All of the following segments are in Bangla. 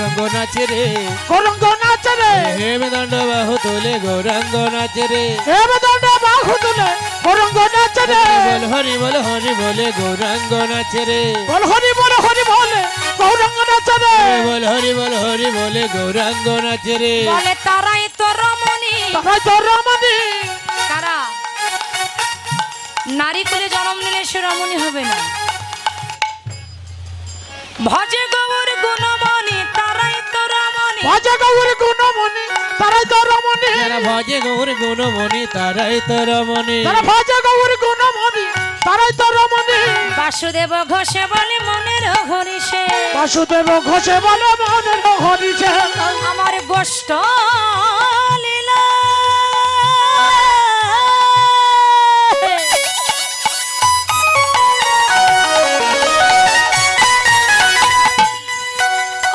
গৌরাঙ্গ নাচে রে গৌরাঙ্গ নাচে রে হেমদণ্ড বাহু তুলে গৌরাঙ্গ নাচে রে হেমদণ্ড বাহু তুলে গৌরাঙ্গ নাচে রে হরি বল বলে গৌরাঙ্গ নাচে রে বল হরি বলে গৌরাঙ্গ নাচে রে বল হরি বলে গৌরাঙ্গ নাচে রে বলে তারাই তো রমণী কারা নারী কুলে জন্ম নিলে সে রমণী হবে না ভজে গৌর গুণমণি তারাই তো রমণী ভজে গৌর গুণমণি তারাই তো রমণী যারা ভজে গৌর গুণমণি তারাই তো রমণী যারা ভজে গৌর গুণমণি তারাই তো রমণী বাসুদেব ঘোষে বলে মনের হরিষে বাসুদেব ঘোষে বলে মনের হরিষে আমার গোষ্ঠ লীলা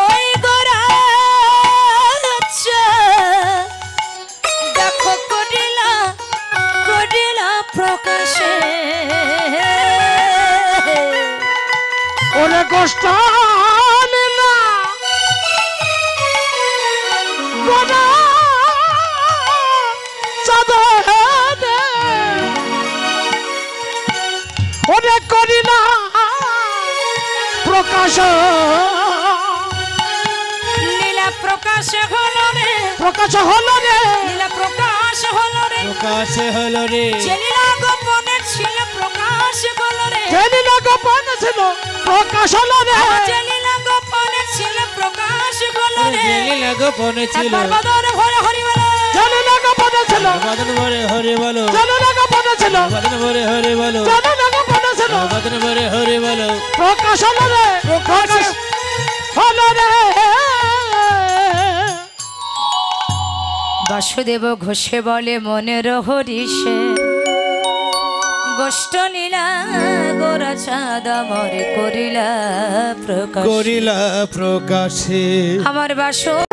ওই গোরা দেখো করিলা প্রকাশে ওরে কষ্ট লীলা গোরা চাঁদে ওরে করিলা প্রকাশ লীলা প্রকাশ হলো রে প্রকাশ হলো রে লীলা প্রকাশ হলো রে প্রকাশ হলো রে যে লীলা গোপনে ছিল প্রকাশ হলো রে যে লীলা গোপন ছিল প্রকাশ হলো রে যে লীলা গোপনে ছিল প্রকাশ হলো রে যে লীলা গোপনে ছিল বদন ভরে হরি বলো যে লীলা গোপন ছিল বদন ভরে হরি বলো যে লীলা গোপন ছিল বদন ভরে হরি বলো যে লীলা গোপন ছিল বদন ভরে হরি বলো প্রকাশ হলো রে প্রকাশ হলো রে বাসুদেব ঘোষে বলে মনের হরিষে গোষ্ঠ লীলা গোরা চাঁদ মরে করিলা করিলা প্রকাশে আমার বাসু